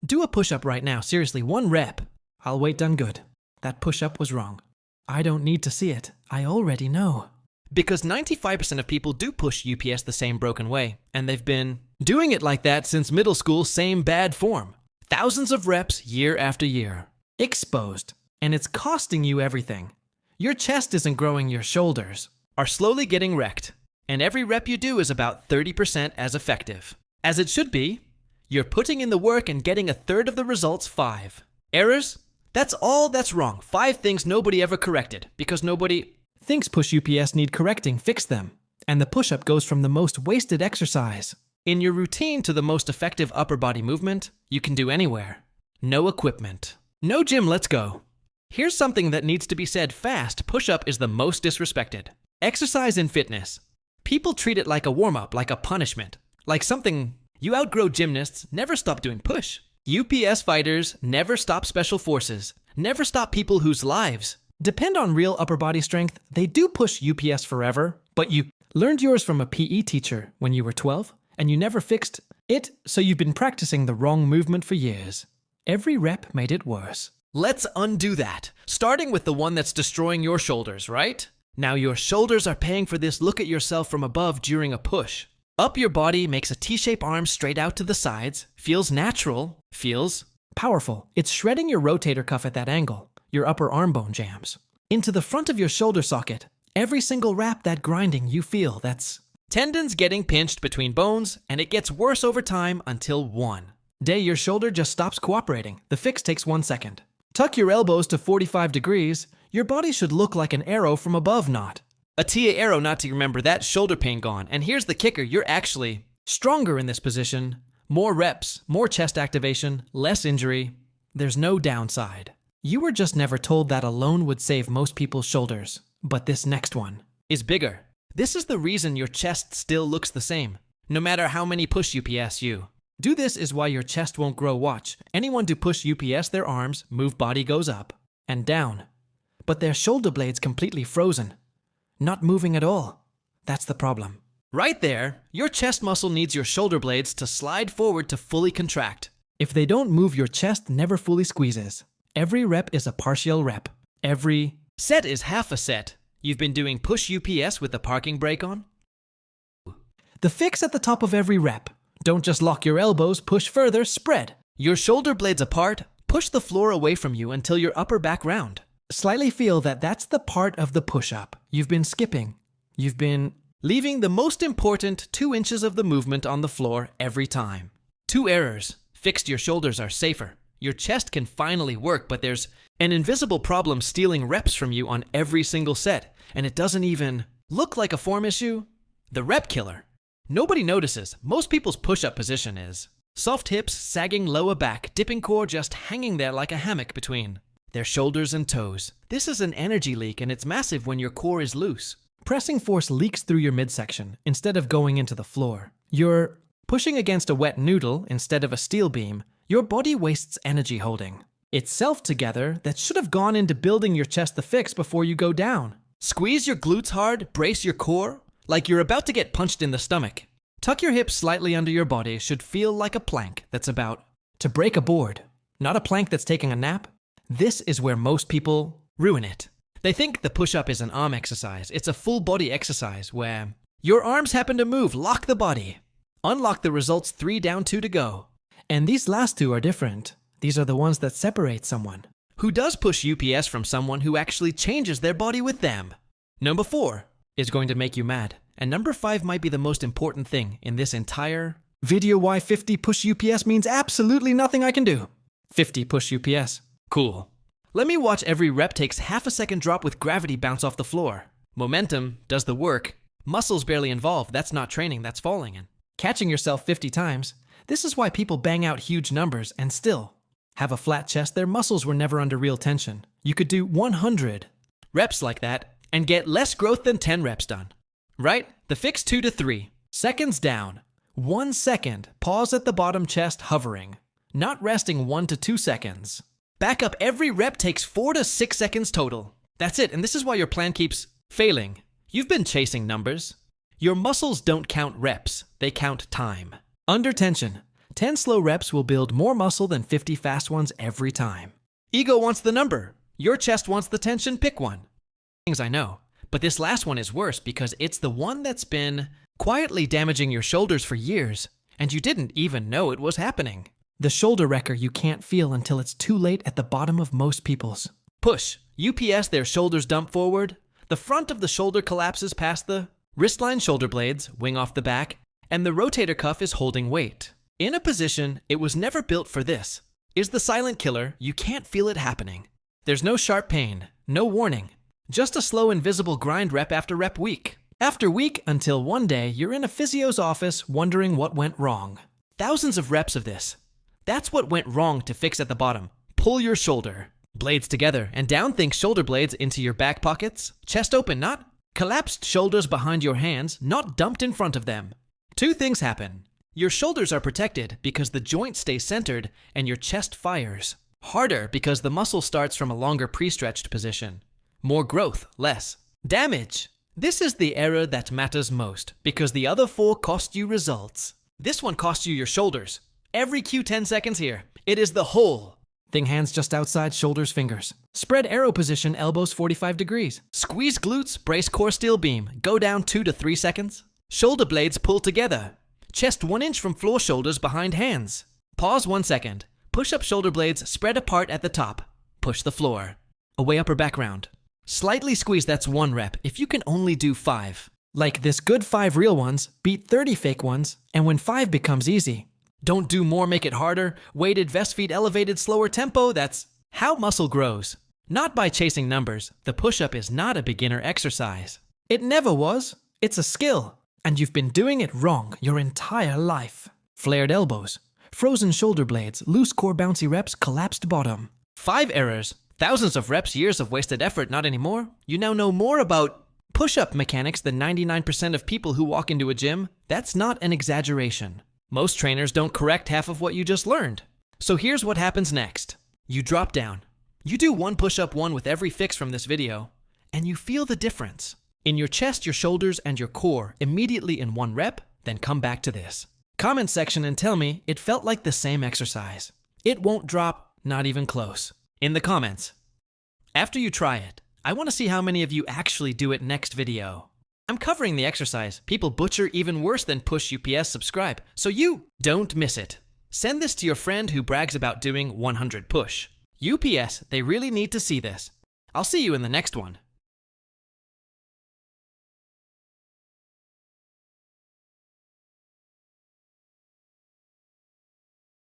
Do a push-up right now, seriously, 1 rep. I'll wait, done good. That push-up was wrong. I don't need to see it, I already know. Because 95% of people do push UPS the same broken way, and they've been doing it like that since middle school, same bad form. Thousands of reps year after year. Exposed. And it's costing you everything. Your chest isn't growing, your shoulders are slowly getting wrecked. And every rep you do is about 30% as effective. As it should be. You're putting in the work and getting 1/3 of the results 5. Errors? That's all that's wrong. 5 things nobody ever corrected because nobody thinks push UPS need correcting, fix them. And the push-up goes from the most wasted exercise in your routine to the most effective upper body movement you can do anywhere. No equipment. No gym, let's go. Here's something that needs to be said fast. Push-up is the most disrespected. Exercise in fitness. People treat it like a warm-up, like a punishment, like something you outgrow. Gymnasts never stop doing push. UPS fighters never stop special forces, never stop people whose lives depend on real upper body strength. They do push UPS forever, but you learned yours from a PE teacher when you were 12, and you never fixed it, so you've been practicing the wrong movement for years. Every rep made it worse. Let's undo that, starting with the one that's destroying your shoulders, right? Now your shoulders are paying for this. Look at yourself from above during a push. Up your body makes a T-shaped arm straight out to the sides, feels natural, feels powerful. It's shredding your rotator cuff at that angle. Your upper arm bone jams into the front of your shoulder socket. Every single rep, that grinding you feel, that's tendons getting pinched between bones, and it gets worse over time until one day your shoulder just stops cooperating. The fix takes 1 second. Tuck your elbows to 45 degrees. Your body should look like an arrow from above, not a TA arrow. Not to remember that shoulder pain gone. And here's the kicker, you're actually stronger in this position. More reps, more chest activation, less injury. There's no downside. You were just never told that alone would save most people's shoulders. But this next one is bigger. This is the reason your chest still looks the same, no matter how many push UPS you do. This is why your chest won't grow. Watch anyone do push UPS, their arms move, body goes up and down, but their shoulder blades completely frozen, not moving at all. That's the problem. Right there, your chest muscle needs your shoulder blades to slide forward to fully contract. If they don't move, your chest never fully squeezes. Every rep is a partial rep. Every set is half a set. You've been doing push UPS with the parking brake on? The fix at the top of every rep. Don't just lock your elbows, push further, spread your shoulder blades apart, push the floor away from you until your upper back round. Slightly feel that that's the part of the push-up you've been skipping. You've been leaving the most important 2 inches of the movement on the floor every time. 2 errors. Fixed, your shoulders are safer. Your chest can finally work, but there's an invisible problem stealing reps from you on every single set, and it doesn't even look like a form issue. The rep killer. Nobody notices. Most people's push-up position is soft hips, sagging lower back, dipping core just hanging there like a hammock between their shoulders and toes. This is an energy leak, and it's massive when your core is loose. Pressing force leaks through your midsection instead of going into the floor. You're pushing against a wet noodle instead of a steel beam. Your body wastes energy holding itself together that should have gone into building your chest. The fix before you go down. Squeeze your glutes hard, brace your core, like you're about to get punched in the stomach. Tuck your hips slightly under your body. Should feel like a plank that's about to break a board, not a plank that's taking a nap. This is where most people ruin it. They think the push-up is an arm exercise. It's a full body exercise where your arms happen to move. Lock the body. Unlock the results. 3 down, 2 to go. And these last 2 are different. These are the ones that separate someone who does push UPS from someone who actually changes their body with them. Number 4 is going to make you mad. And number 5 might be the most important thing in this entire video. Why 50 push UPS means absolutely nothing I can do. 50 push UPS. Cool. Let me watch every rep takes half a second drop with gravity bounce off the floor. Momentum does the work. Muscles barely involved. That's not training, that's falling in. Catching yourself 50 times. This is why people bang out huge numbers and still have a flat chest. Their muscles were never under real tension. You could do 100 reps like that and get less growth than 10 reps done. Right? The fix 2 to 3 seconds down. 1 second. Pause at the bottom, chest hovering. Not resting. 1 to 2 seconds. Back up. Every rep takes 4 to 6 seconds total. That's it. And this is why your plan keeps failing. You've been chasing numbers. Your muscles don't count reps. They count time. Under tension. 10 slow reps will build more muscle than 50 fast ones every time. Ego wants the number. Your chest wants the tension, pick one. Things I know. But this last one is worse because it's the one that's been quietly damaging your shoulders for years, and you didn't even know it was happening. The shoulder wrecker you can't feel until it's too late at the bottom of most people's. Push. UPS, their shoulders dump forward. The front of the shoulder collapses past the wristline shoulder blades, wing off the back, and the rotator cuff is holding weight. In a position it was never built for this. Is the silent killer, you can't feel it happening. There's no sharp pain, no warning. Just a slow invisible grind rep after rep week. After week until one day you're in a physio's office wondering what went wrong. Thousands of reps of this. That's what went wrong to fix at the bottom. Pull your shoulder. Blades together and down think shoulder blades into your back pockets. Chest open, not collapsed shoulders behind your hands, not dumped in front of them. Two things happen. Your shoulders are protected because the joint stays centered and your chest fires. Harder because the muscle starts from a longer pre-stretched position. More growth, less damage. This is the error that matters most because the other four cost you results. This one costs you your shoulders. Every cue 10 seconds here. It is the whole thing, hands just outside shoulders, fingers. Spread arrow position, elbows 45 degrees. Squeeze glutes, brace core steel beam. Go down 2 to 3 seconds. Shoulder blades pull together. Chest 1 inch from floor, shoulders behind hands. Pause 1 second. Push up shoulder blades spread apart at the top. Push the floor. Away upper back round. Slightly squeeze, that's 1 rep. If you can only do 5. Like this, good 5 real ones, beat 30 fake ones, and when 5 becomes easy. Don't do more, make it harder. Weighted vest feet, elevated, slower tempo. That's how muscle grows. Not by chasing numbers. The push-up is not a beginner exercise. It never was. It's a skill. And you've been doing it wrong your entire life. Flared elbows, frozen shoulder blades, loose core bouncy reps, collapsed bottom. 5 errors. Thousands of reps, years of wasted effort, not anymore. You now know more about push-up mechanics than 99% of people who walk into a gym. That's not an exaggeration. Most trainers don't correct half of what you just learned. So here's what happens next. You drop down. You do 1 push-up 1 with every fix from this video, and you feel the difference. In your chest, your shoulders, and your core immediately in 1 rep, then come back to this. Comment section and tell me it felt like the same exercise. It won't drop, not even close. In the comments. After you try it, I want to see how many of you actually do it next video. I'm covering the exercise. People butcher even worse than push UPS subscribe, so you don't miss it. Send this to your friend who brags about doing 100 push. UPS, they really need to see this. I'll see you in the next one.